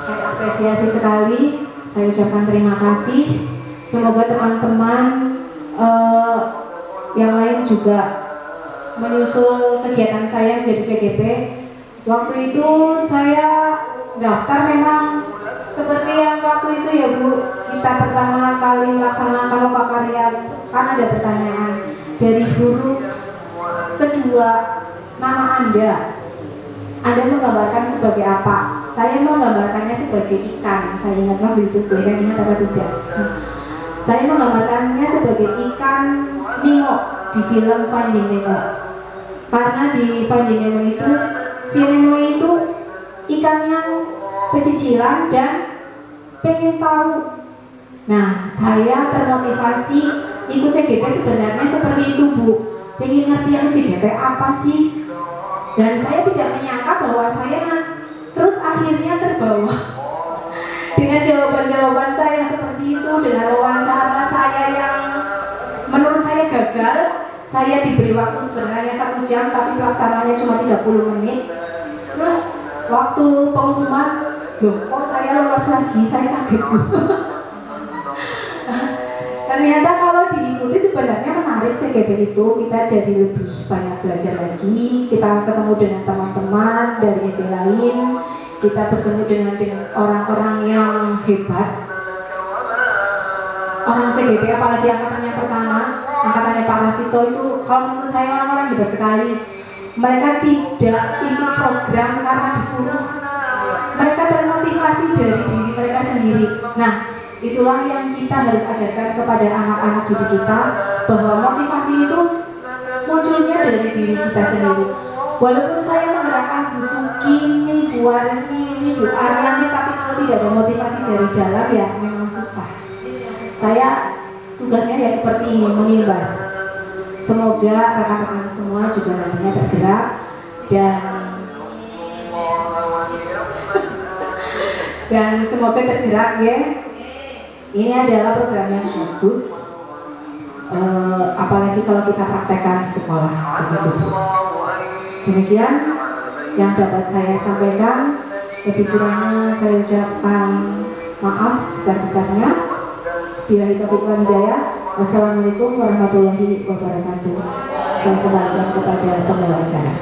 Saya apresiasi sekali, saya ucapkan terima kasih. Semoga teman-teman yang lain juga menyusul kegiatan saya menjadi CGP. Waktu itu saya daftar memang seperti yang waktu itu ya Bu, kita pertama kali melaksanakan lokakarya kan ada pertanyaan dari huruf kedua nama Anda menggambarkan sebagai apa? Saya menggambarkannya sebagai ikan. Saya ingat waktu itu, boleh kan ingat apa tidak? Saya menggambarkannya sebagai ikan Nemo. di film Finding Nemo. Karena di Finding Nemo itu si Nemo itu ikan yang pecicilan dan pengen tahu. Nah, saya termotivasi ikut CGP sebenarnya seperti itu, Bu. Pengen ngerti yang CGP apa sih? Dan saya tidak menyangka bahwa saya terus akhirnya terbawa dengan jawaban-jawaban saya seperti itu, dengan wawancara saya yang menurut saya gagal. Saya diberi waktu sebenarnya 1 jam, tapi pelaksanaannya cuma 30 menit. Terus waktu pengumuman, loh kok saya lolos lagi, saya kaget. Ternyata kalau diikuti sebenarnya menarik CGP itu, kita jadi lebih banyak belajar lagi, kita ketemu dengan teman-teman dari SD lain, kita bertemu dengan orang-orang yang hebat. Orang CGP apalagi angkatannya pertama, angkatannya Pak Rasito itu, kalau menurut saya orang-orang hebat sekali. Mereka tidak ikut program karena disuruh, mereka termotivasi dari diri mereka sendiri. Nah, itulah yang kita harus ajarkan kepada anak-anak didik kita, bahwa motivasi itu munculnya dari diri kita sendiri. Walaupun saya menggerakkan Bu Sukini, Bu Arsini, Bu Arianti, tapi kalau tidak ada motivasi dari dalam ya memang susah. Saya tugasnya ya seperti ini, mengimbas. Semoga rekan-rekan semua juga nantinya tergerak dan semoga tergerak ya. Ini adalah program yang bagus, apalagi kalau kita praktekkan di sekolah, begitu Bu. Demikian yang dapat saya sampaikan. Lebih kurangnya saya ucapkan maaf sebesar-besarnya. Billahi taufiq wal hidayah. Wassalamualaikum warahmatullahi wabarakatuh. Saya kembalikan kepada pembawa acara.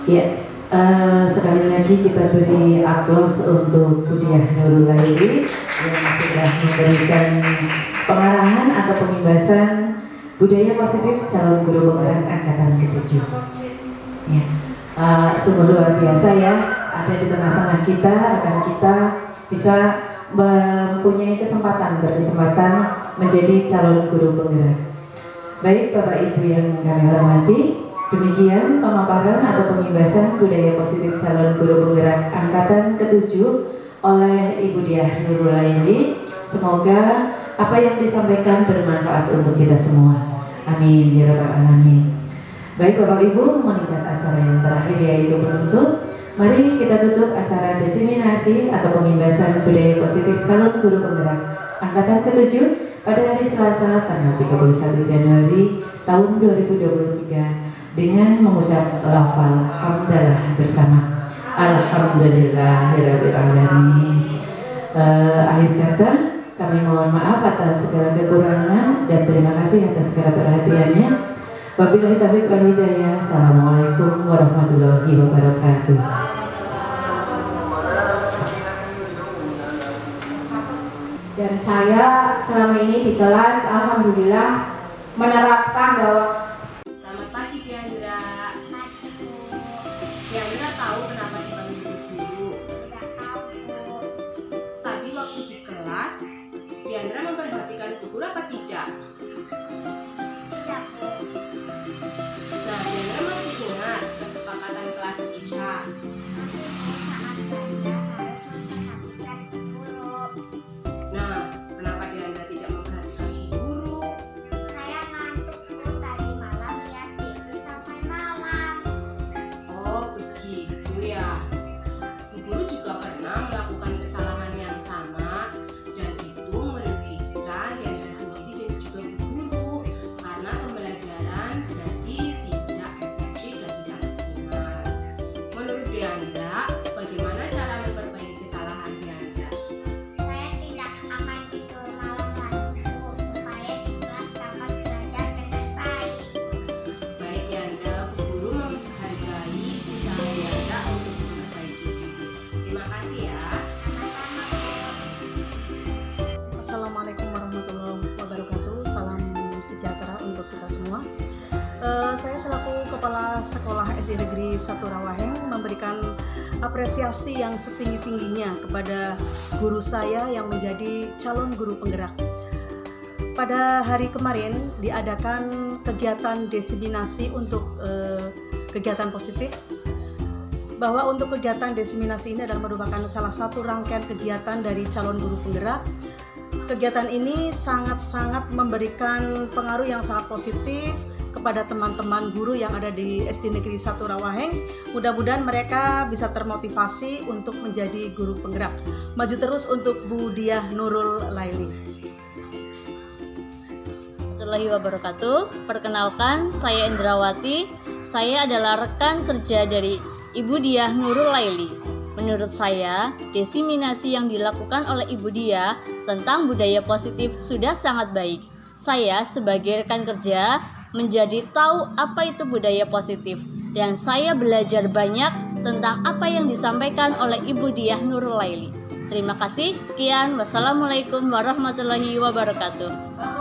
Ya, sekali lagi kita beri aplaus untuk Bu Diah Nurul Laili yang sudah memberikan pengarahan atau pembebasan budaya positif calon guru penggerak angkatan ke-7. Ya, sungguh luar biasa ya, ada di tengah-tengah kita, rekan kita bisa mempunyai berkesempatan menjadi calon guru penggerak. Baik Bapak Ibu yang kami hormati, demikian pemaparan atau pembebasan budaya positif calon guru penggerak angkatan ke-7 oleh Ibu Diah Nurul Laili. Semoga apa yang disampaikan bermanfaat untuk kita semua. Amin ya rabbal alamin. Baik Bapak Ibu, meningkat acara yang terakhir yaitu penutup. Mari kita tutup acara diseminasi atau pembebasan budaya positif calon guru penggerak angkatan ke-7 pada hari Selasa tanggal 31 Januari tahun 2023 dengan mengucap lafal hamdalah bersama. Alhamdulillahirabbil alamin. Akhir kata, kami mohon maaf atas segala kekurangan dan terima kasih atas segala perhatiannya. Wabillahi taufiq wal hidayah. Assalamualaikum warahmatullahi wabarakatuh. Dan saya selama ini di kelas alhamdulillah menerapkan bahwa Selamat pagi Diandra. Diandra tahu kenapa dipanggil guru? Tidak tahu. Tadi waktu di kelas, Diandra memperhatikan Bu Guru apa tidak? Tidak, Bu. Nah, Diandra masih ingat kesepakatan kelas kita? Masih ingat saat belajar harus memperhatikan Bu Guru. Nah, kenapa Diandra tidak memperhatikan Bu Guru? Saya ngantuk, Bu. Tadi malam lihat TV sampai malam. Oh, begitu ya. Bu Guru juga pernah melakukan kesalahan yang sama dan itu merugikan Diandra sendiri dan juga Bu Guru karena pembelajaran jadi tidak efektif dan tidak maksimal. Menurut Diandra, bagaimana cara memperbaiki kesalahan Diandra? Saya tidak akan tidur malam lagi, Bu, supaya di kelas dapat belajar dengan baik. Baik Diandra, Bu Guru menghargai usaha Diandra untuk memperbaiki diri. Terima kasih ya. Sama-sama, Bu. Assalamualaikum warahmatullahi wabarakatuh. Salam sejahtera untuk kita semua. Saya selaku Kepala Sekolah SD Negeri 1 Rawaheng memberikan apresiasi yang setinggi-tingginya kepada guru saya yang menjadi calon guru penggerak. Pada hari kemarin diadakan kegiatan diseminasi untuk kegiatan positif, bahwa untuk kegiatan diseminasi ini adalah merupakan salah satu rangkaian kegiatan dari calon guru penggerak. Kegiatan ini sangat-sangat memberikan pengaruh yang sangat positif kepada teman-teman guru yang ada di SD Negeri 1 Rawaheng. Mudah-mudahan mereka bisa termotivasi untuk menjadi guru penggerak. Maju terus untuk Bu Diah Nurul Laili. Warahmatullahi wabarakatuh. Perkenalkan, saya Indrawati. Saya adalah rekan kerja dari Ibu Diah Nurul Laili. Menurut saya, diseminasi yang dilakukan oleh Ibu Diah tentang budaya positif sudah sangat baik. Saya sebagai rekan kerja menjadi tahu apa itu budaya positif, dan saya belajar banyak tentang apa yang disampaikan oleh Ibu Diah Nurul Laili. Terima kasih, sekian. Wassalamualaikum warahmatullahi wabarakatuh.